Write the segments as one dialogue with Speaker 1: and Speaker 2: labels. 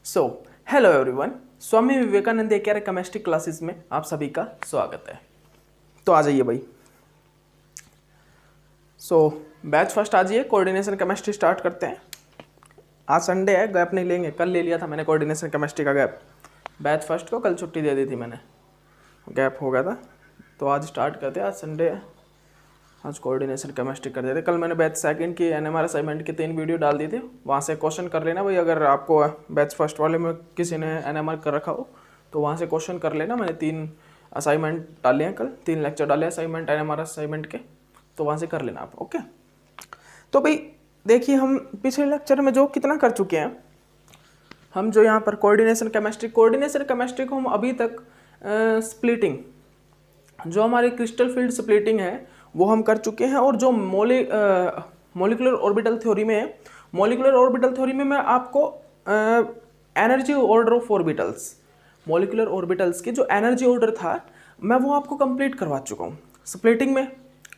Speaker 1: So hello everyone, Swami Vivekananda AKR chemistry classes में आप सभी का स्वागत है। तो आ जाइए भाई। बैच फर्स्ट आ जाइए, कोऑर्डिनेशन केमिस्ट्री स्टार्ट करते हैं। आज संडे है, गैप नहीं लेंगे। कल ले लिया था मैंने कोऑर्डिनेशन केमिस्ट्री का गैप। बैच फर्स्ट को कल छुट्टी दे दी थी मैंने, गैप हो गया था। तो आज स्टार्ट करते हैं, आज संडे है, आज कोऑर्डिनेशन केमिस्ट्री कर देते। कल मैंने बैच सेकंड की एनएमआर असाइनमेंट के 3 वीडियो डाल दिए थे, वहाँ से क्वेश्चन कर लेना भाई। अगर आपको बैच फर्स्ट वाले में किसी ने एनएमआर कर रखा हो तो वहाँ से क्वेश्चन कर लेना। मैंने 3 असाइनमेंट डाले हैं, कल 3 लेक्चर डाले असाइनमेंट एनएमआर असाइनमेंट के, तो वहाँ से कर लेना आप। ओके, तो भाई देखिए, हम पिछले लेक्चर में जो कितना कर चुके हैं, हम जो यहाँ पर कोऑर्डिनेशन केमिस्ट्री को हम अभी तक स्प्लिटिंग, जो हमारी क्रिस्टल फील्ड स्प्लिटिंग है वो हम कर चुके हैं। और जो मॉलिक्यूलर ऑर्बिटल थ्योरी में है, मॉलिक्यूलर ऑर्बिटल थ्योरी में मैं आपको energy order of orbitals, molecular orbitals की जो एनर्जी ऑर्डर था मैं वो आपको कंप्लीट करवा चुका हूँ। स्प्लिटिंग में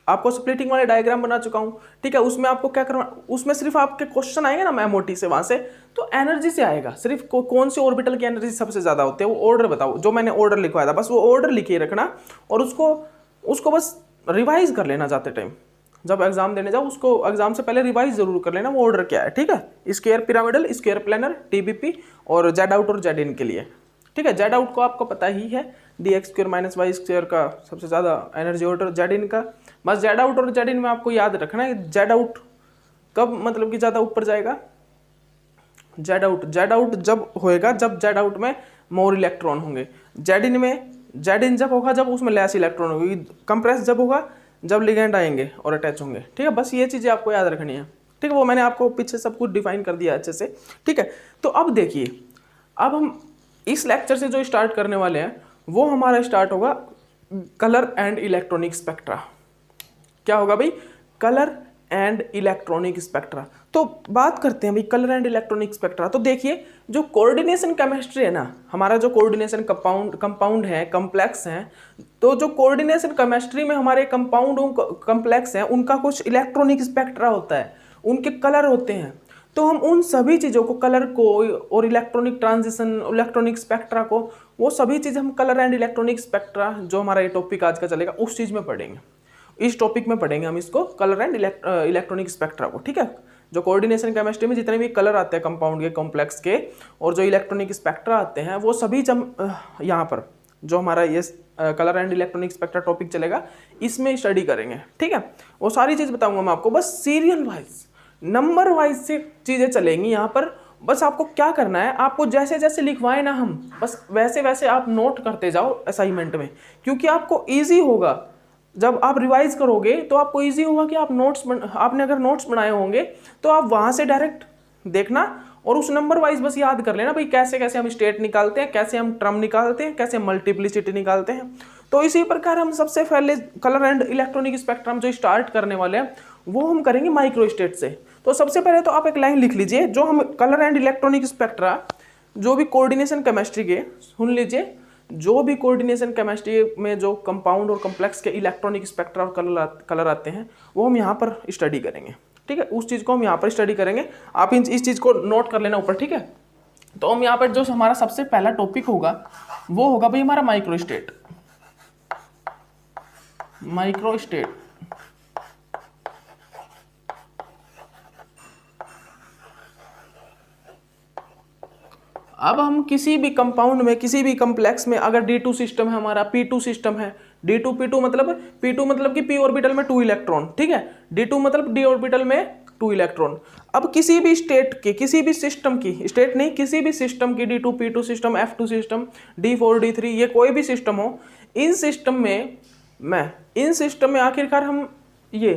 Speaker 1: आपको स्प्लिटिंग वाले डायग्राम बना चुका हूँ, ठीक है। उसमें आपको क्या करना, उसमें सिर्फ आपके क्वेश्चन आएंगे ना एमओटी से, वहाँ से तो एनर्जी से आएगा। सिर्फ कौन सी ऑर्बिटल की एनर्जी सबसे ज़्यादा होती है वो ऑर्डर बताओ। जो मैंने ऑर्डर लिखवाया था बस वो ऑर्डर लिखे रखना, और उसको बस रिवाइज कर लेना जाते टाइम। जब एग्जाम देने जाओ उसको एग्जाम से पहले रिवाइज जरूर कर लेना वो ऑर्डर क्या है, ठीक है। Square pyramidal, square planar, TBP और जेड आउट और जेड इन के लिए, ठीक है। जेड आउट को आपको पता ही है, dx² - y² का सबसे ज़्यादा एनर्जी ऑर्डर, जेड इन का। बस जेड आउट और जेड इन में आपको याद रखना है जेड आउट कब मतलब कि ज़्यादा ऊपर जाएगा। जेड आउट जब होएगा जब जेड आउट में मोर इलेक्ट्रॉन होंगे, जेड इन जब होगा जब उसमें लेस इलेक्ट्रॉन होगी, कंप्रेस जब होगा जब लिगेंड आएंगे और अटैच होंगे, ठीक है। बस ये चीज़ें आपको याद रखनी है, ठीक है। वो मैंने आपको पीछे सब कुछ डिफाइन कर दिया अच्छे से, ठीक है। तो अब देखिए, अब हम इस लेक्चर से जो स्टार्ट करने वाले हैं वो हमारा स्टार्ट होगा कलर एंड इलेक्ट्रॉनिक स्पेक्ट्रा। क्या होगा भाई? Colour and electronic spectra. तो बात करते हैं भाई कलर एंड इलेक्ट्रॉनिक स्पेक्ट्रा। तो देखिए, जो कोऑर्डिनेशन केमिस्ट्री है ना, हमारा जो कोऑर्डिनेशन कंपाउंड है, कॉम्प्लेक्स हैं, तो जो कोऑर्डिनेशन केमिस्ट्री में हमारे कंपाउंड कॉम्प्लेक्स हैं उनका कुछ इलेक्ट्रॉनिक स्पेक्ट्रा होता है, उनके कलर होते हैं। तो हम उन सभी चीज़ों को, कलर को और इलेक्ट्रॉनिक ट्रांजिशन, इलेक्ट्रॉनिक स्पेक्ट्रा को, वो सभी चीज़ें हम कलर एंड इलेक्ट्रॉनिक स्पेक्ट्रा, जो हमारा ये टॉपिक आज का चलेगा उस चीज़ में पढ़ेंगे। इस टॉपिक में पढ़ेंगे हम इसको, कलर एंड इलेक्ट्रॉनिक स्पेक्ट्रा को, ठीक है। जो कोऑर्डिनेशन केमिस्ट्री में जितने भी कलर आते हैं कंपाउंड के, कॉम्प्लेक्स के, और जो इलेक्ट्रॉनिक स्पेक्ट्रा आते हैं वो सभी यहाँ पर जो हमारा ये colour and electronic spectra topic चलेगा इसमें स्टडी करेंगे, ठीक है। वो सारी चीज़ बताऊंगा मैं आपको, बस सीरियल वाइज, नंबर वाइज से चीज़ें चलेंगी यहाँ पर। बस आपको क्या करना है, आपको जैसे जैसे लिखवाए ना हम, बस वैसे वैसे आप नोट करते जाओ असाइनमेंट में, क्योंकि आपको ईजी होगा जब आप रिवाइज करोगे। तो आपको इजी होगा कि आप आपने अगर नोट्स बनाए होंगे तो आप वहाँ से डायरेक्ट देखना और उस नंबर वाइज बस याद कर लेना भाई कैसे कैसे हम स्टेट निकालते हैं, कैसे हम टर्म निकालते हैं, कैसे मल्टीप्लिसिटी निकालते हैं। तो इसी प्रकार हम सबसे पहले कलर एंड इलेक्ट्रॉनिक स्पेक्ट्रम जो स्टार्ट करने वाले हैं वो हम करेंगे माइक्रो स्टेट से। तो सबसे पहले तो आप एक लाइन लिख लीजिए, जो हम कलर एंड इलेक्ट्रॉनिक स्पेक्ट्रा जो भी कोऑर्डिनेशन केमिस्ट्री के, सुन लीजिए, जो भी कोऑर्डिनेशन केमिस्ट्री में जो कंपाउंड और कॉम्प्लेक्स के इलेक्ट्रॉनिक स्पेक्ट्रा और कलर आते हैं वो हम यहाँ पर स्टडी करेंगे, ठीक है। उस चीज़ को हम यहाँ पर स्टडी करेंगे, आप इस चीज़ को नोट कर लेना ऊपर, ठीक है। तो हम यहाँ पर जो हमारा सबसे पहला टॉपिक होगा वो होगा भाई हमारा माइक्रो स्टेट। माइक्रो स्टेट अब हम किसी भी कंपाउंड में, किसी भी कॉम्प्लेक्स में, अगर D2 सिस्टम है हमारा, P2 सिस्टम है, P2 मतलब कि P ऑर्बिटल में 2 इलेक्ट्रॉन, ठीक है। D2 मतलब D ऑर्बिटल में 2 इलेक्ट्रॉन। अब किसी भी स्टेट की, किसी भी सिस्टम की, स्टेट नहीं, किसी भी सिस्टम की, D2 P2 system, F2 system, D4 D3, ये कोई भी सिस्टम हो, इन सिस्टम में आखिरकार हम ये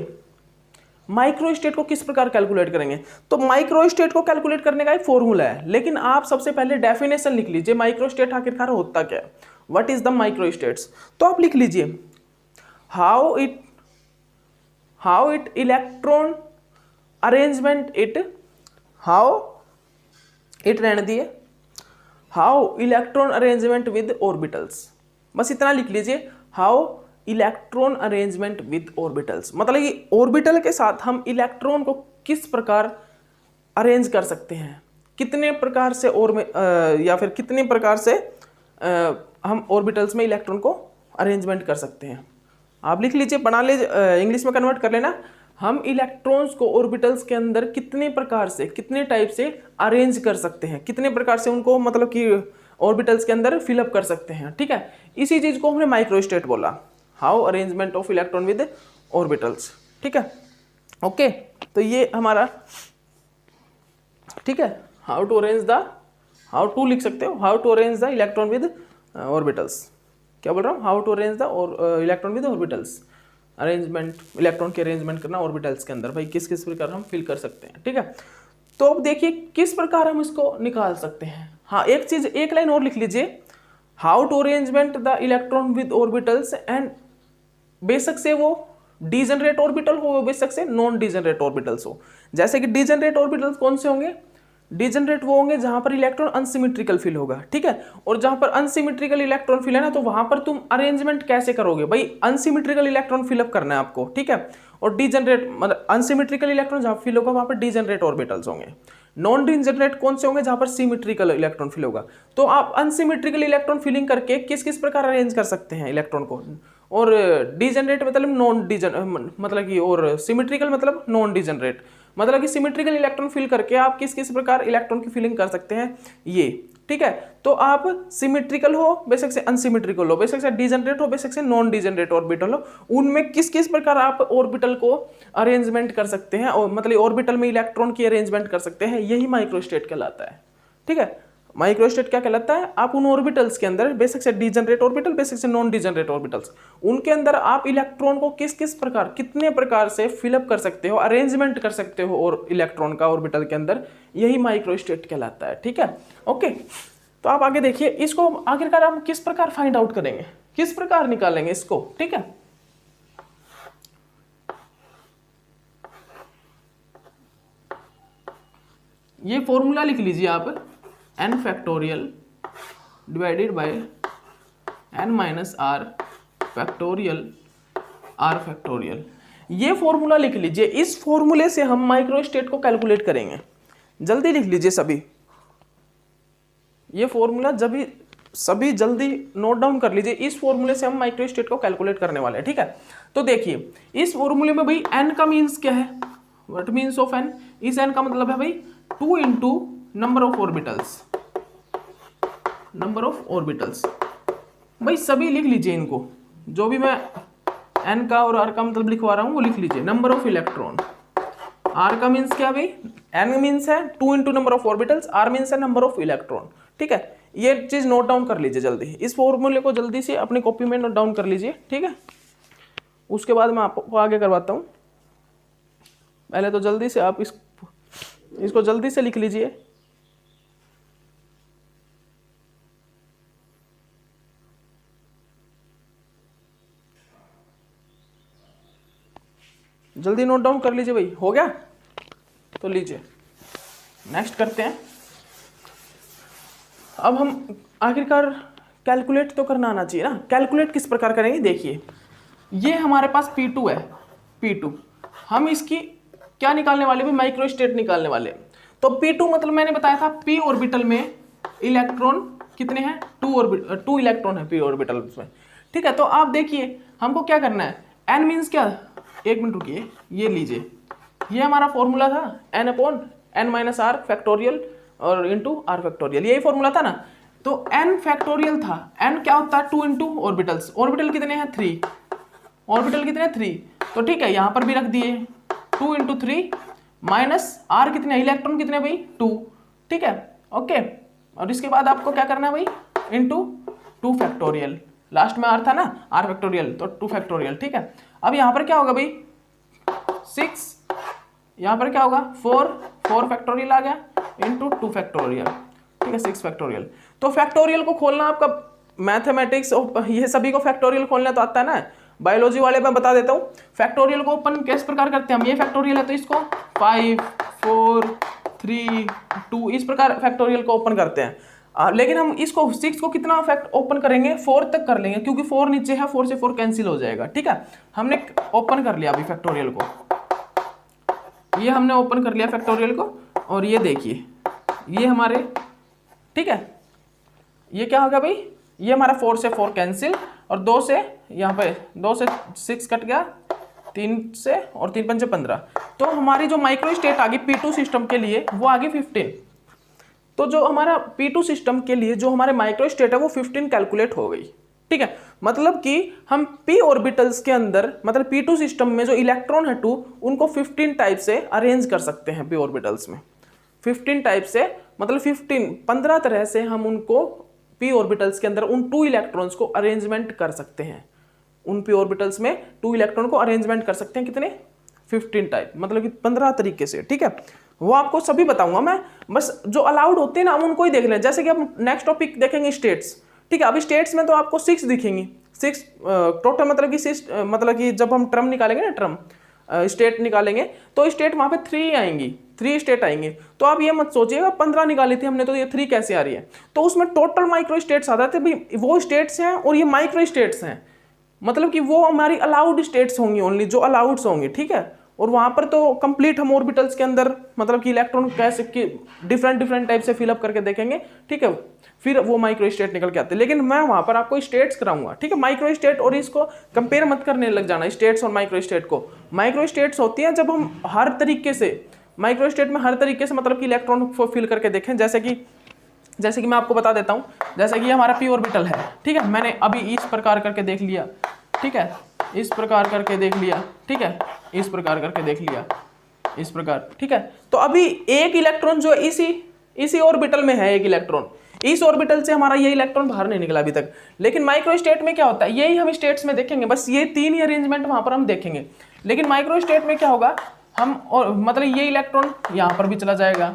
Speaker 1: माइक्रो स्टेट को किस प्रकार कैलकुलेट करेंगे। तो माइक्रो स्टेट को कैलकुलेट करने का एक फॉर्मूला है, लेकिन आप सबसे पहले डेफिनेशन लिख लीजिए माइक्रो स्टेट आखिरकार होता क्या है, what is the micro states. तो आप लिख लीजिए हाउ इट इलेक्ट्रॉन अरेंजमेंट रहने दिए, how electron arrangement with orbitals, बस इतना लिख लीजिए, how electron arrangement with orbitals, मतलब ये ऑर्बिटल के साथ हम इलेक्ट्रॉन को किस प्रकार अरेंज कर सकते हैं, कितने प्रकार से और में या फिर कितने प्रकार से हम ऑर्बिटल्स में इलेक्ट्रॉन को अरेंजमेंट कर सकते हैं। आप लिख लीजिए, बना लीजिए, इंग्लिश में कन्वर्ट कर लेना। हम इलेक्ट्रॉन्स को ऑर्बिटल्स के अंदर कितने प्रकार से, कितने टाइप से अरेंज कर सकते हैं, कितने प्रकार से उनको मतलब कि ऑर्बिटल्स के अंदर फिलअप कर सकते हैं। ठीक है, इसी चीज को हमने माइक्रोस्टेट बोला, how arrangement of electron with orbitals. ठीक है, ओके, तो ये हमारा, ठीक है, how to arrange the, how to लिख सकते हो, how to arrange the electron with orbitals. क्या बोल रहा हूँ, how to arrange the electron with orbitals, arrangement, electron के अरेंजमेंट करना ऑर्बिटल्स के अंदर, भाई किस किस प्रकार हम फिल कर सकते हैं। ठीक है, तो अब देखिए किस प्रकार हम इसको निकाल सकते हैं। हाँ, एक चीज, एक लाइन और लिख लीजिए, how to arrangement the electron with orbitals and, बेशक से वो डीजनरेट ऑर्बिटल हो, बेशक से नॉन डीजनरेट ऑर्बिटल्स हो। जैसे कि डीजनरेट ऑर्बिटल्स कौन से होंगे, डीजनरेट वो होंगे जहां पर इलेक्ट्रॉन अनसिमेट्रिकल फिल होगा। ठीक है, और जहां पर अनसिमेट्रिकल इलेक्ट्रॉन फिल है ना, तो वहां पर तुम अरेंजमेंट कैसे करोगे, भाई अनसिमेट्रिकल इलेक्ट्रॉन फिलअप करना है आपको। ठीक है, और डीजनरेट मतलब अनसिमेट्रिकल इलेक्ट्रॉन जहां फिल होगा वहां पर डीजनरेट ऑर्बिटल्स होंगे। नॉन डीजनरेट कौन से होंगे, जहां पर सिमेट्रिकल इलेक्ट्रॉन फिल होगा। तो आप अनसिमेट्रिकल इलेक्ट्रॉन फिलिंग करके किस किस प्रकार अरेंज कर सकते हैं इलेक्ट्रॉन को, और डीजनरेट मतलब नॉन डीजन मतलब कि, और सिमेट्रिकल मतलब नॉन डीजनरेट मतलब कि सिमेट्रिकल इलेक्ट्रॉन फिल करके आप किस किस प्रकार इलेक्ट्रॉन की फिलिंग कर सकते हैं ये। ठीक है, तो आप सिमेट्रिकल हो, बेशक से अनसिमेट्रिकल हो, बेशक से डीजनरेट हो, बेशक से नॉन डीजनरेट ऑर्बिटल हो, उनमें किस किस प्रकार आप ऑर्बिटल को अरेंजमेंट कर सकते हैं, और मतलब ऑर्बिटल में इलेक्ट्रॉन की अरेंजमेंट कर सकते हैं, यही माइक्रोस्टेट कहलाता है। ठीक है, माइक्रोस्टेट क्या कहलाता है, आप उन ऑर्बिटल्स के अंदर, बेशक से डीजनरेट ऑर्बिटल, बेशक से नॉन डीजनरेट ऑर्बिटल्स, उनके अंदर आप इलेक्ट्रॉन को किस किस प्रकार, कितने प्रकार से फिलअप कर सकते हो, अरेंजमेंट कर सकते हो और इलेक्ट्रॉन का ऑर्बिटल के अंदर, यही माइक्रोस्टेट कहलाता है। ठीक है, ओके, तो आप आगे देखिए, इसको आखिरकार हम किस प्रकार फाइंड आउट करेंगे, किस प्रकार निकालेंगे इसको। ठीक है, ये फॉर्मूला लिख लीजिए आप, n factorial divided by n minus r factorial r factorial, ये फॉर्मूला लिख लीजिए। इस फॉर्मूले से हम माइक्रोस्टेट को कैलकुलेट करेंगे। जल्दी लिख लीजिए सभी, ये फॉर्मूला जब सभी जल्दी नोट डाउन कर लीजिए। इस फॉर्मूले से हम माइक्रोस्टेट को कैलकुलेट करने वाले हैं। ठीक है, तो देखिए इस फॉर्मूले में भाई n का मीन्स क्या है, व्हाट मीन्स ऑफ n, इस n का मतलब है भाई 2 into number of orbitals, number of orbitals. भाई सभी लिख लीजिए इनको, जो भी मैं n का और r का मतलब लिखवा रहा हूं वो लिख लीजिए। नंबर ऑफ इलेक्ट्रॉन, r का मीन्स क्या भाई, n मीन्स है 2 into number of orbitals, r means है नंबर ऑफ इलेक्ट्रॉन। ठीक है, ये चीज नोट डाउन कर लीजिए जल्दी, इस फॉर्मूले को जल्दी से अपनी कॉपी में नोट डाउन कर लीजिए। ठीक है, उसके बाद मैं आपको आगे करवाता हूं। पहले तो जल्दी से आप इसको जल्दी से लिख लीजिए। जल्दी नोट डाउन कर लीजिए भाई, हो गया तो लीजिए, नेक्स्ट करते हैं। अब हम आखिरकार कैलकुलेट तो करना आना चाहिए ना, कैलकुलेट किस प्रकार करेंगे, देखिए ये हमारे पास P2 है, P2 हम इसकी क्या निकालने वाले, भी माइक्रोस्टेट निकालने वाले। तो P2 मतलब मैंने बताया था p ऑर्बिटल में इलेक्ट्रॉन कितने हैं, 2 इलेक्ट्रॉन है p ऑर्बिटल में। ठीक है, तो आप देखिए हमको क्या करना है, n मीन्स क्या, एक मिनट रुकिए, ये लीजिए, ये हमारा फॉर्मूला था n upon n minus r factorial और इंटू आर फैक्टोरियल, यही फॉर्मूला था ना। तो n फैक्टोरियल था, n क्या होता है 2 इंटू ऑर्बिटल्स, ऑर्बिटल कितने हैं 3, ऑर्बिटल कितने 3, तो ठीक है यहाँ पर भी रख दिए 2 इंटू 3 माइनस आर कितने, इलेक्ट्रॉन कितने भाई 2। ठीक है, ओके, और इसके बाद आपको क्या करना है भाई, इंटू 2 फैक्टोरियल, लास्ट में आर था ना, आर फैक्टोरियल तो 2 फैक्टोरियल। ठीक है, अब यहाँ पर क्या होगा भाई 6, यहाँ पर क्या होगा 4 फैक्टोरियल आ गया इंटू 2 फैक्टोरियल। ठीक है, 6 फैक्टोरियल। तो फैक्टोरियल को खोलना आपका मैथमेटिक्स, ये सभी को फैक्टोरियल खोलना तो आता है ना, बायोलॉजी वाले मैं बता देता हूँ। फैक्टोरियल को ओपन किस प्रकार करते हैं हम, ये फैक्टोरियल है तो इसको 5 4 3 2 इस प्रकार फैक्टोरियल को ओपन करते हैं। लेकिन हम इसको 6 को कितना ओपन करेंगे, 4 तक कर लेंगे, क्योंकि 4 नीचे है, 4 से 4 कैंसिल हो जाएगा। ठीक है, हमने ओपन कर लिया अभी फैक्टोरियल को, ये हमने ओपन कर लिया फैक्टोरियल को, और ये देखिए ये हमारे, ठीक है, ये क्या होगा भाई, ये हमारा 4 से 4 कैंसिल, और 2 से यहाँ पे 2 से 6 कट गया, 3 से, और 3 पंचे 15। तो हमारी जो माइक्रो स्टेट आ गई P2 सिस्टम के लिए वो आ गई 15। तो जो हमारा P2 सिस्टम के लिए जो हमारे माइक्रो स्टेट है वो 15 कैलकुलेट हो गई, ठीक है। मतलब कि हम p ऑर्बिटल्स के अंदर, मतलब P2 सिस्टम में जो इलेक्ट्रॉन है 2, उनको 15 टाइप से अरेंज कर सकते हैं p ऑर्बिटल्स में। 15 टाइप से मतलब 15 तरह से हम उनको p ऑर्बिटल्स के अंदर उन 2 इलेक्ट्रॉन्स को अरेंजमेंट कर सकते हैं। उन p ऑर्बिटल्स में 2 इलेक्ट्रॉन को अरेंजमेंट कर सकते हैं, कितने, 15 टाइप, मतलब कि 15 तरीके से, ठीक है। वो आपको सभी बताऊंगा मैं, बस जो अलाउड होते हैं ना हम उनको ही देख लें। जैसे कि हम नेक्स्ट टॉपिक देखेंगे स्टेट्स, ठीक है। अभी स्टेट्स में तो आपको 6 दिखेंगी, 6 टोटल, मतलब कि 6, मतलब कि जब हम टर्म निकालेंगे ना, टर्म स्टेट निकालेंगे तो स्टेट वहां पे 3 आएंगी, 3 स्टेट आएंगे। तो आप ये मत सोचिएगा 15 निकाली थी हमने तो ये 3 कैसे आ रही है। तो उसमें टोटल माइक्रो स्टेट्स आ जाते भाई, वो स्टेट्स हैं और ये माइक्रो स्टेट्स हैं, मतलब कि वो हमारी अलाउड स्टेट्स होंगी, ओनली जो अलाउड्स होंगी, ठीक है। और वहां पर तो कंप्लीट हम ऑर्बिटल्स के अंदर मतलब कि इलेक्ट्रॉन कैसे कि डिफरेंट टाइप से फिलअप करके देखेंगे, ठीक है। फिर वो माइक्रो स्टेट निकल के आते हैं, लेकिन मैं वहां पर आपको स्टेट्स कराऊंगा, ठीक है। माइक्रो स्टेट और इसको कंपेयर मत करने लग जाना, स्टेट्स और माइक्रो स्टेट को। माइक्रो स्टेट्स होती हैं जब हम हर तरीके से, माइक्रो स्टेट में हर तरीके से मतलब कि इलेक्ट्रॉन को फिल करके देखें। जैसे कि मैं आपको बता देता हूँ, जैसे कि हमारा p ऑर्बिटल है, ठीक है। मैंने अभी इस प्रकार करके देख लिया, ठीक है, इस प्रकार करके देख लिया, ठीक है, इस प्रकार करके देख लिया, इस प्रकार, ठीक है। तो अभी एक इलेक्ट्रॉन जो इसी ऑर्बिटल में है, एक इलेक्ट्रॉन, इस ऑर्बिटल से हमारा ये इलेक्ट्रॉन बाहर नहीं निकला अभी तक। लेकिन माइक्रो स्टेट में क्या होता है, यही हम स्टेट्स में देखेंगे, बस ये 3 ही अरेंजमेंट वहां पर हम देखेंगे। लेकिन माइक्रो स्टेट में क्या होगा, हम और मतलब ये इलेक्ट्रॉन यहाँ पर भी चला जाएगा,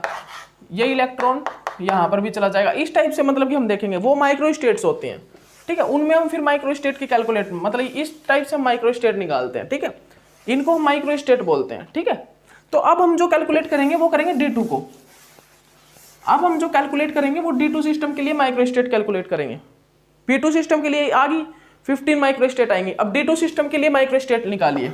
Speaker 1: ये इलेक्ट्रॉन यहाँ पर भी चला जाएगा, इस टाइप से मतलब कि हम देखेंगे। वो माइक्रो स्टेट्स होते हैं, ठीक है। उनमें हम फिर माइक्रो स्टेट की कैलकुलेट, मतलब इस टाइप से हम माइक्रो स्टेट निकालते हैं, ठीक है। इनको हम माइक्रो स्टेट बोलते हैं, ठीक है। तो अब हम जो कैलकुलेट करेंगे वो करेंगे D2 को। अब हम जो कैलकुलेट करेंगे वो D2 सिस्टम के लिए माइक्रो स्टेट कैलकुलेट करेंगे। P2 सिस्टम के लिए आ गई 15 माइक्रो स्टेट आएंगी। अब D2 सिस्टम के लिए माइक्रो स्टेट निकालिए।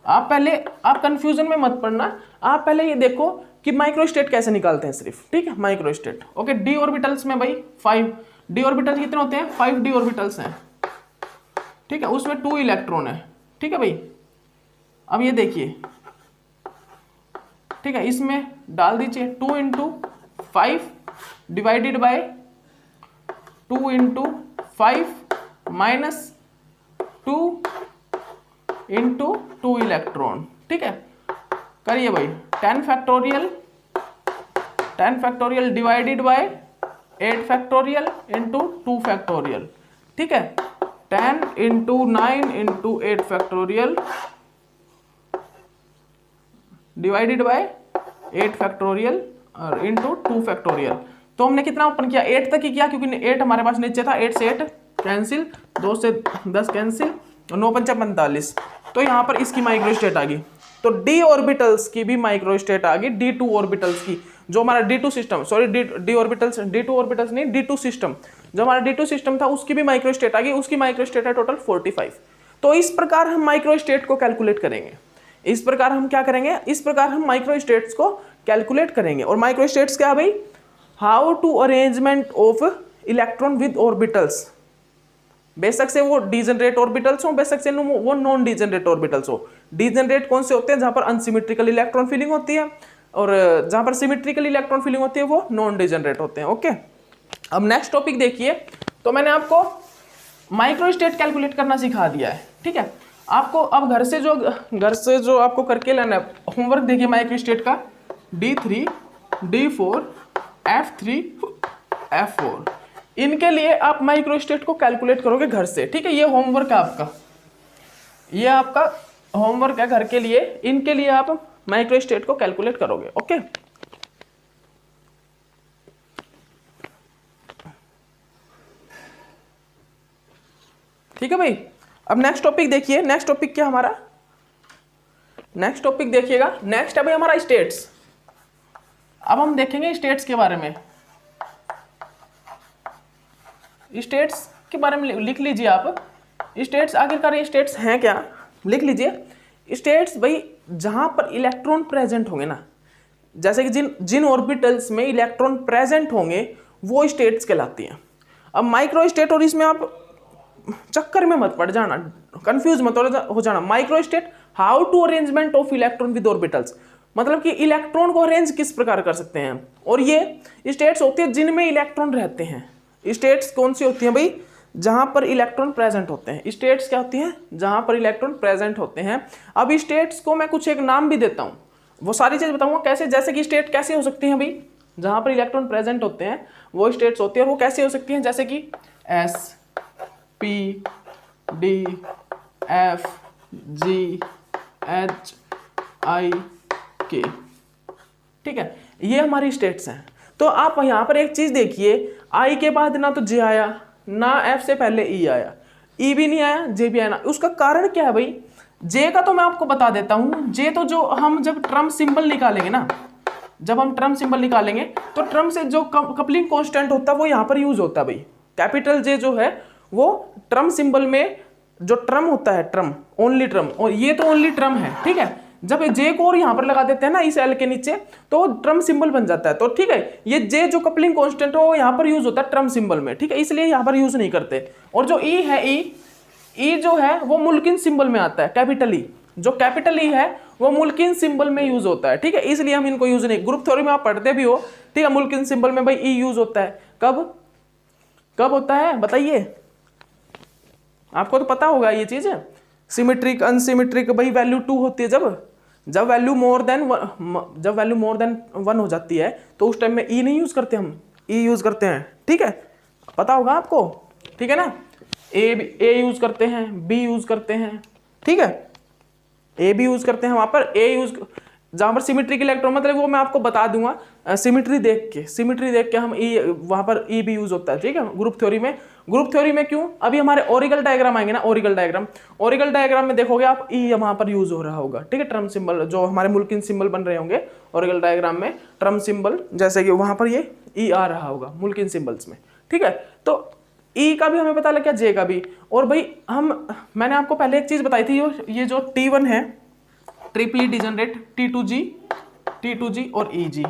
Speaker 1: आप कंफ्यूजन में मत पड़ना, आप पहले ये देखो कि माइक्रो स्टेट कैसे निकालते हैं सिर्फ, ठीक है। Micro state, okay. d orbitals में भाई 5 d ऑर्बिटल्स कितने होते हैं, 5 d ऑर्बिटल्स हैं, ठीक है। उसमें 2 इलेक्ट्रॉन है, ठीक है भाई। अब ये देखिए, ठीक है, इसमें डाल दीजिए 2 × 5 डिवाइडेड बाय 2 × 5 माइनस 2 × 2 इलेक्ट्रॉन, ठीक है। करिए भाई 10 factorial divided bye 8 factorial into 2 factorial, ठीक है। 10 × 9 × 8 फैक्टोरियल डिवाइडेड बाय 8 फैक्टोरियल और इंटू 2 फैक्टोरियल। तो हमने कितना ओपन किया, 8 तक ही किया, क्योंकि 8 हमारे पास नीचे था। 8 से 8 कैंसिल, 2 से 10 कैंसिल, 9 × 5 = 45। तो यहाँ पर इसकी माइक्रो स्टेट आ गई। तो d ऑर्बिटल्स की भी माइक्रो स्टेट आ गई, D2 ऑर्बिटल्स की। जो हमारा D2 system, sorry D orbitals, D2 orbitals नहीं, D2 सिस्टम, जो हमारा D2 सिस्टम था उसकी भी माइक्रो स्टेट आ गई। उसकी माइक्रो स्टेट है टोटल 45। तो इस प्रकार हम माइक्रो स्टेट को कैलकुलेट करेंगे। इस प्रकार हम क्या करेंगे, इस प्रकार हम माइक्रो स्टेट्स को कैलकुलेट करेंगे। और माइक्रो स्टेट्स क्या है भाई, how to arrangement of electron with orbitals. बेशक से वो डीजनरेट ऑर्बिटल्स हो, बेशक से वो नॉन डीजनरेट ऑर्बिटल्स हो। डीजनरेट कौन से होते हैं, जहां पर अनसिमेट्रिकल इलेक्ट्रॉन फिलिंग होती है, और जहां पर सिमेट्रिकल इलेक्ट्रॉन फिलिंग होती है वो नॉन डीजनरेट होते हैं, ओके। अब नेक्स्ट टॉपिक देखिए। तो मैंने आपको माइक्रो स्टेट कैलकुलेट करना सिखा दिया है, ठीक है। आपको अब घर से जो आपको करके लेना है होमवर्क, देखिए माइक्रो स्टेट का D3 D4 F3 F4, इनके लिए आप माइक्रो स्टेट को कैलकुलेट करोगे घर से, ठीक है। ये होमवर्क है आपका, ये आपका होमवर्क है घर के लिए। इनके लिए आप माइक्रो स्टेट को कैलकुलेट करोगे, ओके। ठीक है भाई। अब नेक्स्ट टॉपिक देखिए। नेक्स्ट टॉपिक क्या हमारा, नेक्स्ट टॉपिक देखिएगा। नेक्स्ट अभी हमारा स्टेट्स। अब हम देखेंगे स्टेट्स के बारे में। स्टेट्स के बारे में लिख लीजिए आप। स्टेट्स आखिरकार ये स्टेट्स हैं क्या, लिख लीजिए। स्टेट्स भाई जहां पर इलेक्ट्रॉन प्रेजेंट होंगे ना, जैसे कि जिन जिन ऑर्बिटल्स में इलेक्ट्रॉन प्रेजेंट होंगे वो स्टेट्स कहलाती हैं। अब माइक्रो स्टेट, और इसमें आप चक्कर में मत पड़ जाना, कंफ्यूज मत हो जाना। Micro state, how to arrangement of electron with orbitals, मतलब कि इलेक्ट्रॉन को अरेंज किस प्रकार कर सकते हैं। और ये स्टेट्स होती है जिनमें इलेक्ट्रॉन रहते हैं। स्टेट्स कौन सी होती हैं भाई, जहां पर इलेक्ट्रॉन प्रेजेंट होते हैं। स्टेट्स क्या होती हैं, जहां पर इलेक्ट्रॉन प्रेजेंट होते हैं। अब स्टेट्स को मैं कुछ एक नाम भी देता हूं, वो सारी चीज बताऊंगा कैसे। जैसे कि स्टेट कैसे हो सकती है भाई, जहां पर इलेक्ट्रॉन प्रेजेंट होते हैं वो स्टेट्स होती है, और वो कैसे हो सकती हैं, जैसे कि S P D F G H I के, ठीक है, ये हमारी स्टेट्स हैं। तो आप यहाँ पर एक चीज देखिए, आई के बाद ना तो जे आया, ना एफ से पहले ई आया, ई भी नहीं आया, जे भी आया ना। उसका कारण क्या है भाई, जे का तो मैं आपको बता देता हूं। जे तो जो हम जब ट्रम सिंबल निकालेंगे ना, जब हम ट्रम सिंबल निकालेंगे तो ट्रम से जो कपलिंग कांस्टेंट होता है वो यहाँ पर यूज होता है भाई। कैपिटल जे जो है वो ट्रम सिंबल में जो ट्रम होता है, ट्रम ओनली ट्रम, और ये तो ओनली ट्रम है, ठीक है। जब जे को और यहाँ पर लगा देते हैं ना इस एल के नीचे, तो ट्रम सिंबल बन जाता है। तो ठीक है, ये जे जो कपलिंग कांस्टेंट है वो यहाँ पर यूज होता है ट्रम सिंबल में, ठीक है, इसलिए यहाँ पर यूज नहीं करते। और जो ई है, ई जो है वो मुल्किन सिंबल में आता है, कैपिटल ई, जो कैपिटल ई है वो मुल्किन सिंबल में यूज होता है, ठीक है, इसलिए हम इनको यूज नहीं। ग्रुप थ्योरी में आप पढ़ते भी हो, ठीक है, मुल्किन सिंबल में भाई ई यूज होता है। कब कब होता है बताइए, आपको तो पता होगा ये चीज। सिमेट्रिक अनसिमेट्रिक भाई वैल्यू 2 होती है, जब वैल्यू मोर देन 1 हो जाती है तो उस टाइम में ई नहीं यूज करते, हम ई यूज करते हैं, ठीक है, पता होगा आपको, ठीक है ना। ए यूज करते हैं, बी यूज करते हैं, ठीक है, ए भी यूज करते हैं वहां पर, ए यूज जहां पर सिमेट्रिक इलेक्ट्रॉन, मतलब वो मैं आपको बता दूंगा सिमेट्री देख के हम ई वहां पर ई भी यूज होता है, ठीक है, ग्रुप थ्योरी में क्यों, अभी हमारे ओरिकल डायग्राम आएंगे ना, ओरिकल डायग्राम में देखोगे आप ई वहां पर यूज हो रहा होगा, ठीक है, ट्रम सिंबल जो हमारे मुल्किन सिंबल बन रहे होंगे ओरिकल डायग्राम में, ट्रम सिंबल जैसे कि वहां पर ये ई आ रहा होगा मुल्किन सिंबल्स में, ठीक है। तो ई का भी हमें पता लग गया, जे का भी। और भाई मैंने आपको पहले एक चीज बताई थी, ये जो T1 है ट्रिपली डिजनरेट, T2G और EG,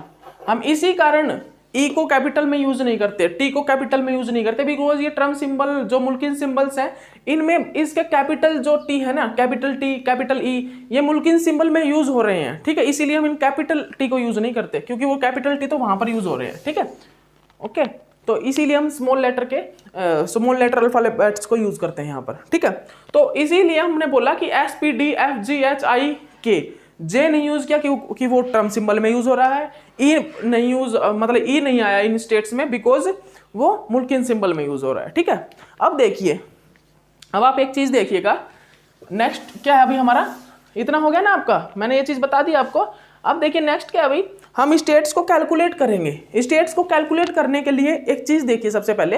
Speaker 1: हम इसी कारण ई को कैपिटल में यूज नहीं करते, टी को कैपिटल में यूज नहीं करते, बिकॉज ये ट्रम सिंबल जो मुल्किन सिंबल्स हैं इनमें इसके कैपिटल जो टी है ना, कैपिटल टी कैपिटल ई, ये मुल्किन सिंबल में यूज हो रहे हैं, ठीक है, इसीलिए हम इन कैपिटल टी को यूज नहीं करते, क्योंकि वो कैपिटल टी तो वहां पर यूज हो रहे हैं, ठीक है, ओके। तो इसीलिए हम स्मॉल लेटर अल्फाबेट्स को यूज करते हैं यहाँ पर, ठीक है। तो इसीलिए हमने बोला कि SPDFGHIK, जे नहीं यूज किया क्योंकि वो टर्म सिंबल में यूज हो रहा है, ई नहीं यूज, मतलब ई नहीं आया इन स्टेट्स में बिकॉज वो मुल्किन सिंबल में यूज हो रहा है, ठीक है। अब देखिए, अब आप एक चीज देखिएगा, नेक्स्ट क्या है अभी हमारा, इतना हो गया ना आपका, मैंने ये चीज बता दी आपको। अब देखिए नेक्स्ट क्या है भाई, हम स्टेट्स को कैलकुलेट करेंगे। स्टेट्स को कैलकुलेट करने के लिए एक चीज देखिए सबसे पहले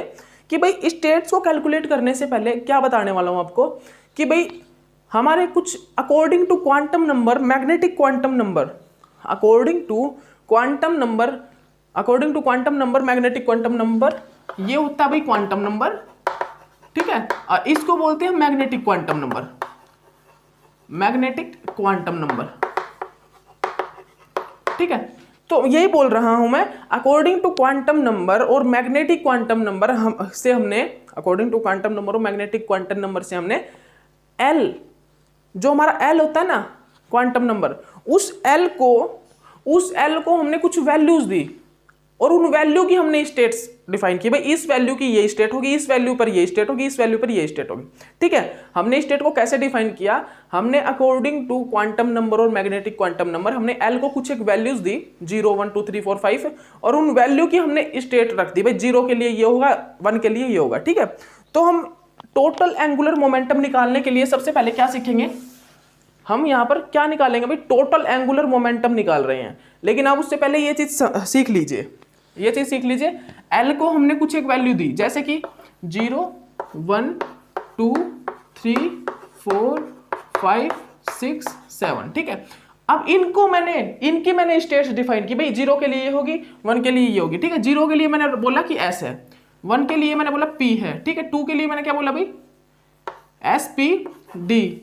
Speaker 1: कि भाई स्टेट्स को कैलकुलेट करने से पहले क्या बताने वाला हूं आपको कि भाई हमारे कुछ according to quantum number, magnetic quantum number, according to quantum number magnetic quantum number, ये होता है भाई क्वांटम नंबर, ठीक है, और इसको बोलते हैं मैग्नेटिक क्वांटम नंबर, ठीक है। तो यही बोल रहा हूं मैं, अकॉर्डिंग टू क्वांटम नंबर और मैग्नेटिक क्वांटम नंबर हमने अकॉर्डिंग टू क्वांटम नंबर और मैग्नेटिक क्वांटम नंबर से हमने एल, जो हमारा एल होता है ना क्वांटम नंबर, उस एल को हमने कुछ वैल्यूज दी और उन वैल्यू की हमने स्टेट्स डिफाइन की, भाई इस वैल्यू की ये स्टेट होगी, इस वैल्यू पर ये स्टेट होगी, इस वैल्यू पर ये स्टेट होगी, ठीक है। हमने स्टेट को कैसे डिफाइन किया, हमने अकॉर्डिंग टू क्वांटम नंबर और मैग्नेटिक क्वांटम नंबर हमने एल को कुछ एक वैल्यूज दी 0 1 2 3 4 5 और उन वैल्यू की हमने स्टेट रख दी, भाई 0 के लिए ये होगा, 1 के लिए ये होगा, ठीक है। तो हम टोटल एंगुलर मोमेंटम निकालने के लिए सबसे पहले क्या सीखेंगे, हम यहाँ पर क्या निकालेंगे भाई, टोटल एंगुलर मोमेंटम निकाल रहे हैं। लेकिन आप उससे पहले ये चीज सीख लीजिए, एल को हमने कुछ एक वैल्यू दी, जैसे कि 0 1 2 3 4 5 6 7, ठीक है। अब इनकी मैंने स्टेट्स डिफाइन की, भाई 0 के लिए ये होगी, 1 के लिए ये होगी, ठीक है। 0 के लिए मैंने बोला कि S है, 1 के लिए मैंने बोला P है, ठीक है। 2 के लिए मैंने क्या बोला भाई, SPDFGHIK,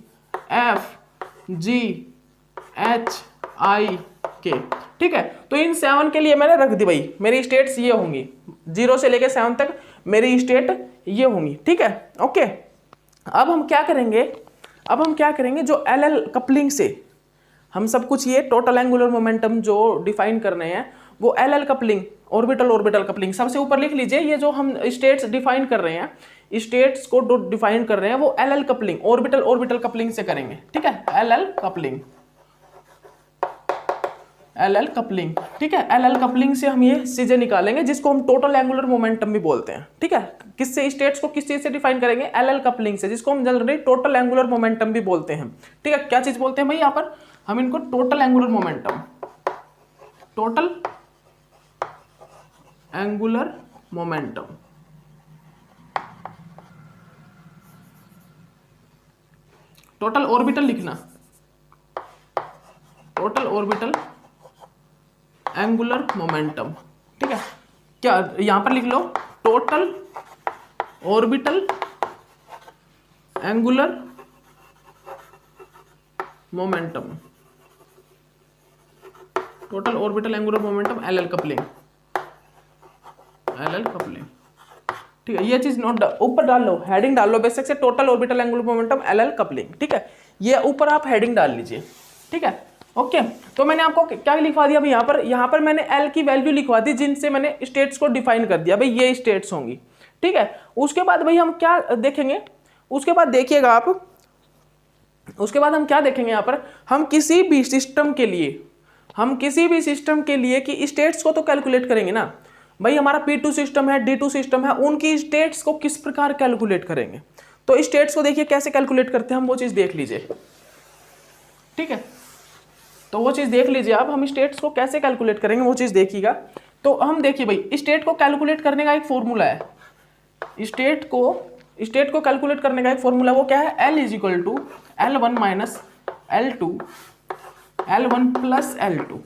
Speaker 1: के, ठीक है। तो इन 7 के लिए मैंने रख दी भाई, मेरी स्टेट्स ये होंगी, 0 से लेके 7 तक मेरी स्टेट ये होंगी, ठीक है, ओके। अब हम क्या करेंगे, जो एल एल कपलिंग से हम सब कुछ ये टोटल एंगुलर मोमेंटम जो डिफाइन कर रहे हैं वो L L coupling, orbital coupling, सबसे ऊपर लिख लीजिए। ये जो हम स्टेट्स डिफाइन कर रहे हैं, स्टेट्स को डिफाइन कर रहे हैं वो L L coupling, orbital coupling से करेंगे, ठीक है, एल एल कपलिंग, ठीक है। एल एल कपलिंग से हम ये चीजें निकालेंगे जिसको हम टोटल एंगुलर मोमेंटम भी बोलते हैं, ठीक है। किससे, स्टेट्स को किस चीज से डिफाइन करेंगे, एल एल कपलिंग से, जिसको हम जनरली टोटल एंगुलर मोमेंटम भी बोलते हैं, ठीक है। क्या चीज बोलते हैं भाई यहाँ पर, हम इनको total angular momentum, total angular momentum, total orbital लिखना, टोटल ऑर्बिटल एंगुलर मोमेंटम, ठीक है। क्या यहां पर लिख लो, total orbital angular momentum, total orbital angular momentum L L coupling, ठीक है। ये चीज नोट ऊपर डाल लो, हेडिंग डाल लो बेसिक से, total orbital angular momentum L L coupling, ठीक है। ये ऊपर आप हेडिंग डाल लीजिए, ठीक है, ओके। तो मैंने आपको क्या लिखवा दिया भाई, यहाँ पर मैंने एल की वैल्यू लिखवा दी जिनसे मैंने स्टेट्स को डिफाइन कर दिया, भाई ये स्टेट्स होंगी, ठीक है। उसके बाद भाई हम क्या देखेंगे, उसके बाद देखिएगा आप, उसके बाद हम क्या देखेंगे यहाँ पर, हम किसी भी सिस्टम के लिए कि स्टेट्स को तो कैलकुलेट करेंगे ना भाई, हमारा P2 सिस्टम है, D2 सिस्टम है, उनकी स्टेट्स को किस प्रकार कैलकुलेट करेंगे। तो स्टेट्स को देखिए कैसे कैलकुलेट करते हैं हम, वो चीज देख लीजिए, ठीक है। तो वो चीज देख लीजिए आप, हम स्टेट्स को कैसे कैलकुलेट करेंगे वो चीज देखिएगा। तो हम देखिए भाई, स्टेट को कैलकुलेट करने का एक फॉर्मूला है, स्टेट को कैलकुलेट करने का एक फॉर्मूला, वो क्या है, L is equal to L1 minus L2 L1 plus L2,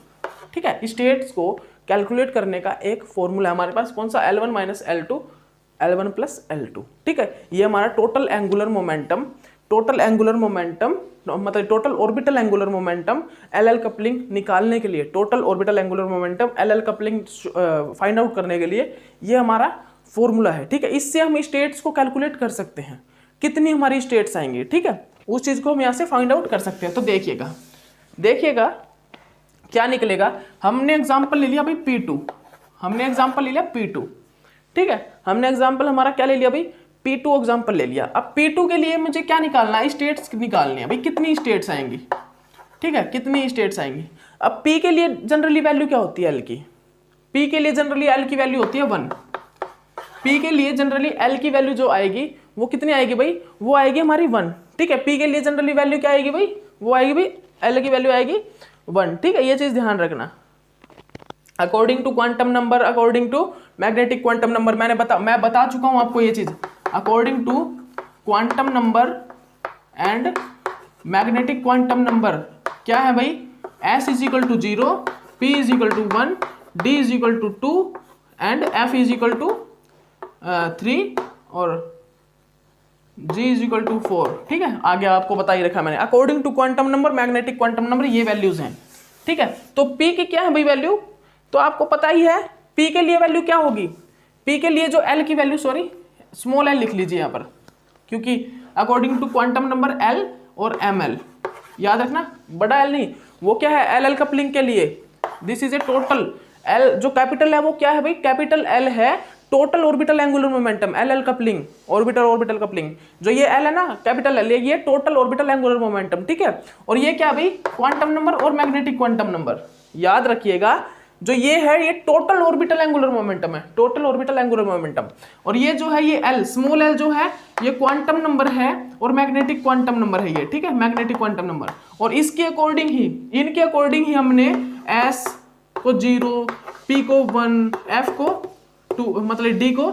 Speaker 1: ठीक है। स्टेट्स को कैलकुलेट करने का एक फॉर्मूला हमारे पास, कौन सा, L1 minus L2 L1 plus L2, ठीक है। ये हमारा टोटल एंगुलर मोमेंटम मतलब total orbital angular momentum L L coupling निकालने के लिए, total orbital angular momentum L L coupling find out करने के लिए ये हमारा फॉर्मूला है, ठीक है। इससे हम स्टेट्स को कैलकुलेट कर सकते हैं, कितनी हमारी स्टेट्स आएंगी, ठीक है, उस चीज को हम यहाँ से फाइंड आउट कर सकते हैं। तो देखिएगा क्या निकलेगा। हमने एग्जांपल ले लिया भाई P2, ठीक है। हमने एग्जांपल हमारा क्या ले लिया भाई, P2 एग्जांपल ले लिया। अब P2 के लिए मुझे क्या निकालना है, स्टेट्स निकालनी है भाई, कितनी स्टेट्स आएंगी, ठीक है, कितनी स्टेट्स आएंगी। अब P के लिए जनरली वैल्यू क्या होती है, L की, P के लिए जनरली L की वैल्यू होती है 1। P के लिए जनरली L की वैल्यू जो आएगी वो कितनी आएगी भाई, वो आएगी हमारी 1, ठीक है। P के लिए जनरली वैल्यू क्या आएगी भाई, वो आएगी भाई L की वैल्यू आएगी 1, ठीक है। ये चीज ध्यान रखना। According to quantum number, according to magnetic quantum number, मैं बता चुका हूं आपको ये चीज। According to quantum number and magnetic quantum number क्या है भाई, S is equal to 0, P is equal to 1, D is equal to 2 and F is equal to 3 और G इज इक्वल टू 4, ठीक है। आगे आपको बता ही रखा मैंने, according to quantum number, magnetic quantum number, ये वैल्यूज हैं, ठीक है। तो P की क्या है भाई वैल्यू, तो आपको पता ही है P के लिए वैल्यू क्या होगी। P के लिए जो L की वैल्यू, सॉरी स्मॉल l लिख लीजिए यहाँ पर, क्योंकि according to quantum number L और ml, याद रखना, बड़ा L नहीं, वो क्या है एल एल कपलिंग के लिए, this is a total L, जो कैपिटल है वो क्या है भाई, कैपिटल L है total orbital angular momentum, L L coupling, orbital coupling, जो ये L है ना, कैपिटल L, ये टोटल ऑर्बिटल एंगुलर मोमेंटम, ठीक है। और ये क्या भाई, क्वांटम नंबर और मैग्नेटिक क्वांटम नंबर, याद रखिएगा, जो ये है ये टोटल ऑर्बिटल एंगुलर मोमेंटम है, टोटल ऑर्बिटल एंगुलर मोमेंटम। और ये जो है ये L, स्मॉल l जो है ये क्वांटम नंबर है और मैग्नेटिक क्वांटम नंबर है ये, ठीक है, मैग्नेटिक क्वांटम नंबर। और इसके अकॉर्डिंग ही, इनके अकॉर्डिंग ही हमने S को 0, P को 1, F को 2, मतलब D को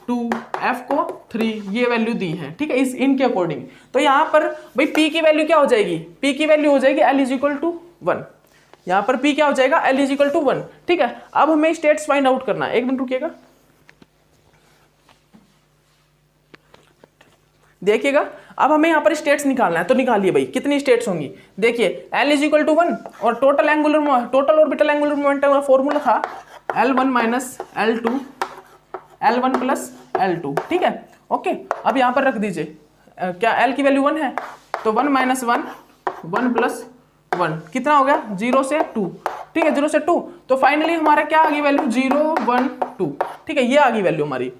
Speaker 1: 2, F को 3, ये वैल्यू दी है, ठीक है, इस इनके अकॉर्डिंग। तो यहाँ पर भाई P की वैल्यू क्या हो जाएगी, P की वैल्यू हो जाएगी L इज इक्वल टू 1, यहाँ पर P क्या हो जाएगा, L इज इक्वल टू 1, ठीक है। अब हमें स्टेट्स फाइंड आउट करना है, एक मिनट रुकिएगा। देखिएगा अब हमें यहाँ पर स्टेट्स निकालना है, तो निकालिए भाई कितनी स्टेट्स होंगी। देखिए L इज इक्वल टू 1 और टोटल ऑर्बिटल एंगुलर मोमेंटम का फॉर्मूला था L1 minus L2 L1 plus L2, ठीक है। ओके, अब यहाँ पर रख दीजिए क्या L की वैल्यू 1 है, तो 1 माइनस 1 1 प्लस 1 कितना हो गया 0 से 2, ठीक है, 0 से 2। तो फाइनली हमारा क्या आ गई वैल्यू 0 1 2, ठीक है, ये आ गई वैल्यू हमारी।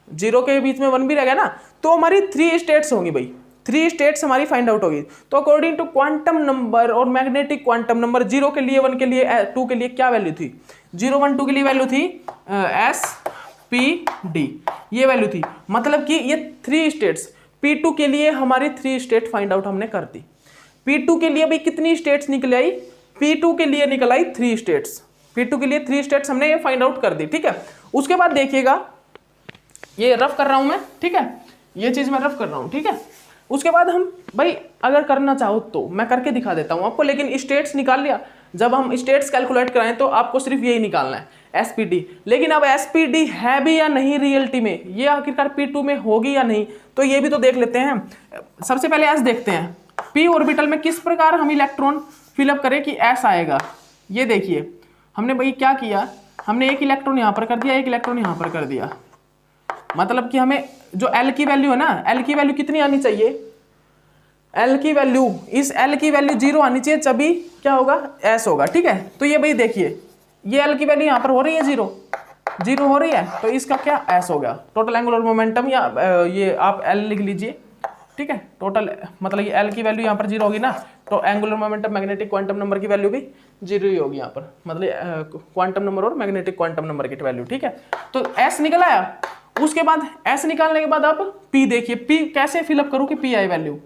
Speaker 1: 0 के बीच में 1 भी रह गया ना, तो हमारी 3 स्टेट्स होंगी भाई, 3 स्टेट्स हमारी फाइंड आउट होगी। तो अकॉर्डिंग टू क्वांटम नंबर और मैग्नेटिक क्वांटम नंबर 0 के लिए 1 के लिए 2 के लिए क्या वैल्यू थी, 0 1 2 के लिए वैल्यू थी SPD, ये वैल्यू थी। मतलब कि ये 3 स्टेट्स, P2 के लिए हमारी 3 स्टेट फाइंड आउट हमने कर दी। P2 के लिए भाई कितनी स्टेट्स निकल आई, P2 के लिए निकल आई 3 स्टेट्स, P2 के लिए 3 स्टेट्स हमने ये फाइंड आउट कर दी, ठीक है। उसके बाद देखिएगा ये रफ कर रहा हूं मैं, ठीक है, ये चीज मैं रफ कर रहा हूं, ठीक है। उसके बाद हम भाई अगर करना चाहो तो मैं करके दिखा देता हूं आपको, लेकिन स्टेट्स निकाल लिया। जब हम स्टेट्स कैलकुलेट कराएं तो आपको सिर्फ यही निकालना है SPD। लेकिन अब SPD है भी या नहीं रियलिटी में, ये आखिरकार P2 में होगी या नहीं, तो ये भी तो देख लेते हैं। सबसे पहले S देखते हैं, p ऑर्बिटल में किस प्रकार हम इलेक्ट्रॉन फिलअप करें कि S आएगा। ये देखिए हमने भाई क्या किया, हमने एक इलेक्ट्रॉन यहाँ पर कर दिया, एक इलेक्ट्रॉन यहाँ पर कर दिया। मतलब कि हमें जो L की वैल्यू है ना, L की वैल्यू कितनी आनी चाहिए, L की वैल्यू, इस L की वैल्यू 0 आनी चाहिए, तभी क्या होगा S होगा, ठीक है। तो ये भाई देखिए ये L की वैल्यू यहाँ पर हो रही है 0 हो रही है, तो इसका क्या S हो गया, टोटल एंगुलर मोमेंटम, या ये आप L लिख लीजिए, ठीक है। टोटल मतलब ये L की वैल्यू यहाँ पर 0 होगी ना, तो angular momentum magnetic quantum number की वैल्यू भी 0 ही होगी यहाँ पर, मतलब क्वांटम नंबर और मैग्नेटिक क्वांटम नंबर की वैल्यू, ठीक है। तो S निकल आया। उसके बाद S निकालने के बाद आप P देखिए, P कैसे फिलअप करूँ कि P आई वैल्यू,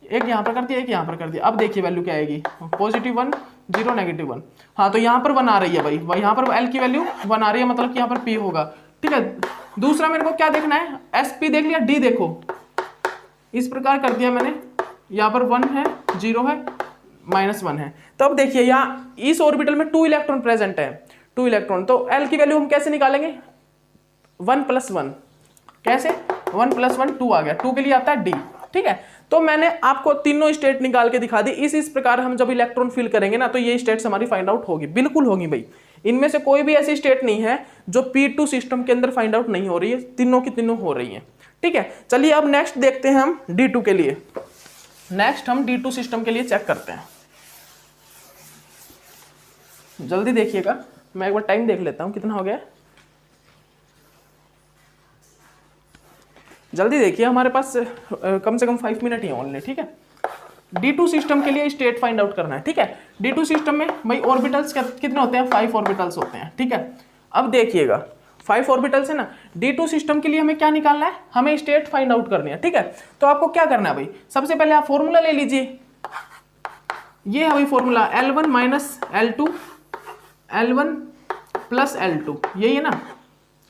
Speaker 1: एक यहाँ पर कर दिया, एक यहाँ पर कर दिया। अब देखिए वैल्यू क्या आएगी, +1 0 -1। हाँ, तो यहाँ पर 1 आ रही है भाई, यहाँ पर L की वैल्यू 1 आ रही है, मतलब कि यहाँ पर P होगा, ठीक है। दूसरा मेरे को क्या देखना है, SP देख लिया, D देखो, इस प्रकार कर दिया मैंने, यहाँ पर 1 है 0 है -1 है। तब देखिए यहाँ इस ऑर्बिटल में 2 इलेक्ट्रॉन प्रेजेंट है, 2 इलेक्ट्रॉन। तो L की वैल्यू हम कैसे निकालेंगे, 1 + 1, कैसे 1 + 1 2 आ गया, 2 के लिए आता है D, ठीक है। तो मैंने आपको तीनों स्टेट निकाल के दिखा दी। इस प्रकार हम जब इलेक्ट्रॉन फिल करेंगे ना, तो ये स्टेट्स हमारी फाइंड आउट होगी, बिल्कुल होगी भाई। इनमें से कोई भी ऐसी स्टेट नहीं है जो P2 सिस्टम के अंदर फाइंड आउट नहीं हो रही है, तीनों की तीनों हो रही है, ठीक है। चलिए अब नेक्स्ट देखते हैं हम D2 के लिए, नेक्स्ट हम D2 सिस्टम के लिए चेक करते हैं। जल्दी देखिएगा, मैं एक बार टाइम देख लेता हूं कितना हो गया। जल्दी देखिए, हमारे पास कम से कम 5 मिनट ही है ओनली, ठीक है। D2 सिस्टम के लिए स्टेट फाइंड आउट करना है, ठीक है। D2 सिस्टम में भाई ऑर्बिटल्स कितने होते हैं, 5 ऑर्बिटल्स होते हैं, ठीक है। अब देखिएगा 5 ऑर्बिटल्स है ना, D2 सिस्टम के लिए हमें क्या निकालना है, हमें स्टेट फाइंड आउट करनी है, ठीक है। तो आपको क्या करना है भाई, सबसे पहले आप फॉर्मूला ले लीजिए, ये है भाई formula L1 minus L2 L1 plus L2, यही है ना,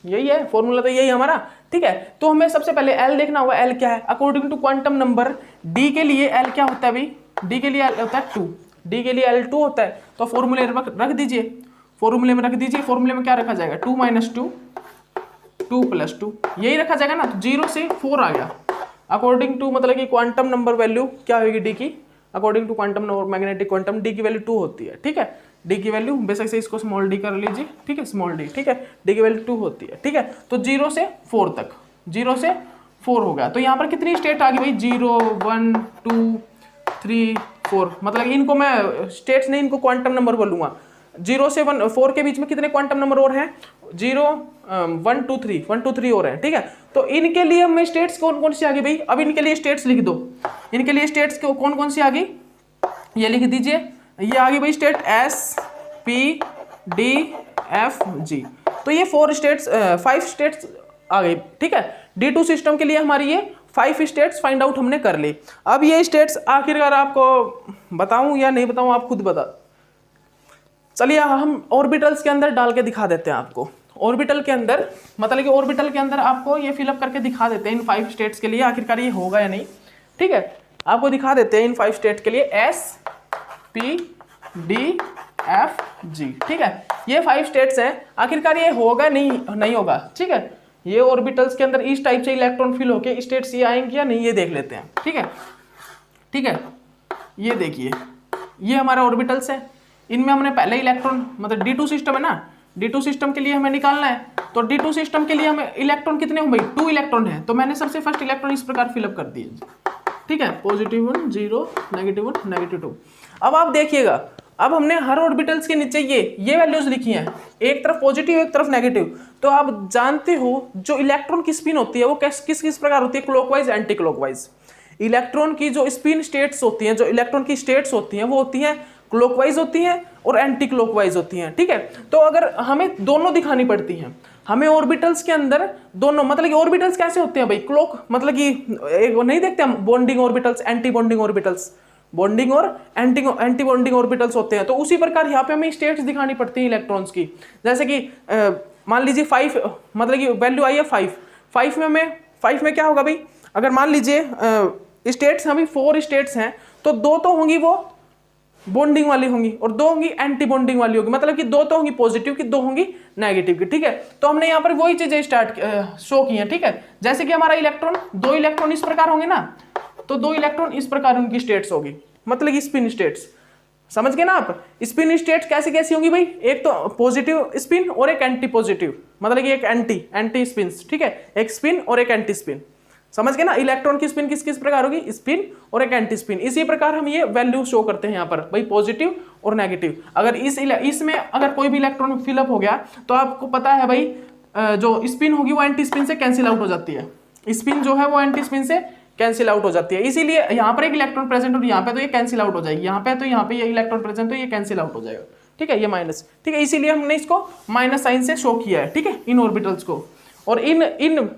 Speaker 1: यही है फॉर्मूला, तो यही हमारा, ठीक है। तो हमें सबसे पहले L देखना होगा, L क्या है according to quantum number. D के लिए L क्या होता है भाई, D के लिए L होता है 2, D के लिए L 2 होता है। तो फॉर्मूले रख दीजिए, फॉर्मूले में रख दीजिए, फॉर्मूले में क्या रखा जाएगा, 2 - 2 2 + 2, यही रखा जाएगा ना। तो 0 से 4 आ गया अकॉर्डिंग टू, मतलब कि क्वांटम नंबर वैल्यू क्या होगी D की, according to quantum number magnetic quantum D की वैल्यू 2 होती है, ठीक है। D की वैल्यू बेशक से इसको स्मॉल d कर लीजिए, ठीक है, स्मॉल d, ठीक है। D की वैल्यू 2 होती है, ठीक है। तो 0 से 4 तक, 0 से 4 हो गया। तो यहाँ पर कितनी स्टेट आ गई भाई, 0 1 2 3 4, मतलब इनको मैं स्टेट्स नहीं, इनको क्वांटम नंबर बोलूंगा। 0 से 4 के बीच में कितने क्वांटम नंबर और हैं, 0 1 2 3 और हैं, ठीक है। तो इनके लिए हमें स्टेट्स कौन कौन सी आ गई भाई, अब इनके लिए स्टेट्स लिख दो, इनके लिए स्टेट्स कौन कौन सी आ गई, ये लिख दीजिए। ये आ गई भाई state S P D F G, तो ये 5 स्टेट्स आ गई, ठीक है। D2 सिस्टम के लिए हमारी ये 5 स्टेट्स फाइंड आउट हमने कर ली। अब ये स्टेट्स आखिरकार आपको बताऊं या नहीं बताऊं, आप खुद बता। चलिए हम ऑर्बिटल्स के अंदर डाल के दिखा देते हैं आपको, ऑर्बिटल के अंदर, मतलब कि ऑर्बिटल के अंदर आपको ये फिलअप करके दिखा देते हैं इन 5 स्टेट्स के लिए आखिरकार ये होगा या नहीं, ठीक है। आपको दिखा देते हैं इन 5 स्टेट्स के लिए S P D F G, ठीक है। ये 5 स्टेट्स हैं, आखिरकार ये होगा नहीं होगा, ठीक है। ये ऑर्बिटल्स के अंदर इस टाइप से इलेक्ट्रॉन फिल होके स्टेट्स ये आएंगे या नहीं, ये देख लेते हैं। ठीक है, ठीक है, ये देखिए ये हमारा ऑर्बिटल्स है, इनमें हमने पहले इलेक्ट्रॉन मतलब D2 सिस्टम है ना, D2 सिस्टम के लिए हमें निकालना है, तो D2 सिस्टम के लिए हमें इलेक्ट्रॉन कितने होंगे, 2 इलेक्ट्रॉन है, तो मैंने सबसे फर्स्ट इलेक्ट्रॉन इस प्रकार फिलअप कर दिए। ठीक है, +1 0 -1 -2। अब आप देखिएगा, अब हमने हर ऑर्बिटल्स के नीचे ये वैल्यूज लिखी हैं, एक तरफ पॉजिटिव एक तरफ नेगेटिव। तो आप जानते हो जो इलेक्ट्रॉन की स्पिन होती है वो किस किस प्रकार होती है, क्लॉकवाइज एंटी क्लॉकवाइज। इलेक्ट्रॉन की जो स्पिन स्टेट्स होती हैं, जो इलेक्ट्रॉन की स्टेट्स होती हैं वो होती हैं क्लॉकवाइज होती हैं और एंटी क्लॉकवाइज होती हैं। ठीक है, तो अगर हमें दोनों दिखानी पड़ती हैं, हमें ऑर्बिटल्स के अंदर दोनों, मतलब कि ऑर्बिटल्स कैसे होते हैं भाई, क्लॉक मतलब कि एक नहीं देखते हम bonding orbitals, anti bonding orbitals, bonding और एंटी बॉन्डिंग ऑर्बिटल्स होते हैं। तो उसी प्रकार यहाँ पे हमें स्टेट्स दिखानी पड़ती हैं इलेक्ट्रॉन्स की। जैसे कि मान लीजिए 5 मतलब कि वैल्यू आई है 5 में क्या होगा भाई, अगर मान लीजिए स्टेट्स हमें 4 स्टेट्स हैं, तो 2 तो होंगी वो बॉन्डिंग वाली होंगी और 2 होंगी एंटी बॉन्डिंग वाली होगी, मतलब कि 2 तो होंगी पॉजिटिव की, 2 होंगी नेगेटिव की। ठीक है, तो हमने यहाँ पर वही चीजें शो की हैं। ठीक है, जैसे कि हमारा इलेक्ट्रॉन 2 इलेक्ट्रॉन इस प्रकार होंगे ना, तो 2 इलेक्ट्रॉन इस प्रकार उनकी स्टेट्स होगी, मतलब कि स्पिन स्टेट्स। समझ गए ना आप, स्पिन स्टेट्स कैसी कैसी होंगी भाई, एक तो पॉजिटिव स्पिन और एक एंटी पॉजिटिव, मतलब कि एक एंटी स्पिन। ठीक है, एक स्पिन और एक एंटी स्पिन। समझ गए ना, इलेक्ट्रॉन की स्पिन किस किस प्रकार होगी, स्पिन और एक एंटी स्पिन। इसी प्रकार हम ये वैल्यू शो करते हैं यहाँ पर भाई, पॉजिटिव और नेगेटिव। अगर इसमें अगर कोई भी इलेक्ट्रॉन फिलअप हो गया तो आपको पता है भाई जो स्पिन होगी वो एंटी स्पिन से कैंसिल आउट हो जाती है, स्पिन जो है वो एंटी स्पिन से कैंसिल आउट हो जाती है। इसीलिए यहाँ पर एक इलेक्ट्रॉन प्रेजेंट और यहाँ पे तो ये कैंसिल आउट हो जाएगी, यहाँ पे तो यहाँ पे ये इलेक्ट्रॉन प्रेजेंट तो ये कैंसिल आउट हो जाएगा। ठीक है, ये माइनस। ठीक है, इसीलिए हमने इसको माइनस साइन से शो किया है। ठीक है, इन ऑर्बिटल्स को। और इन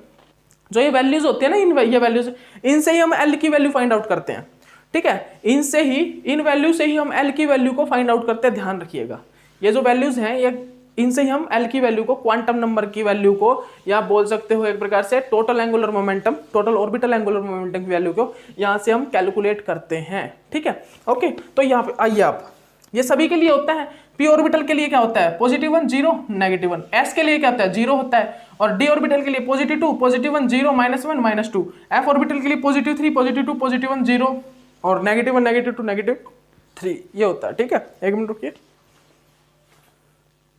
Speaker 1: जो ये वैल्यूज होती है ना, ये वैल्यूज, इनसे ही हम एल की वैल्यू फाइंड आउट करते हैं। ठीक है, इन वैल्यू से ही हम एल की वैल्यू को फाइंड आउट करते हैं। ध्यान रखिएगा, ये जो वैल्यूज हैं ये इनसे ही हम एल की वैल्यू को, क्वांटम नंबर की वैल्यू को, या बोल सकते हो एक प्रकार से total angular momentum, total orbital angular momentum की वैल्यू को यहाँ से हम कैलकुलेट करते हैं। ठीक है, ओके। तो यहाँ पे आइए आप, ये सभी के लिए होता है। पी ऑर्बिटल के लिए क्या होता है, +1 0 -1। एस के लिए क्या होता है, 0 होता है। और डी ऑर्बिटल के लिए +2 +1 0 -1 -2। एफ ऑर्बिटल के लिए +3 +2 +1 0 और -1 -2 -3 ये होता है। ठीक है, एक मिनट रुकिए।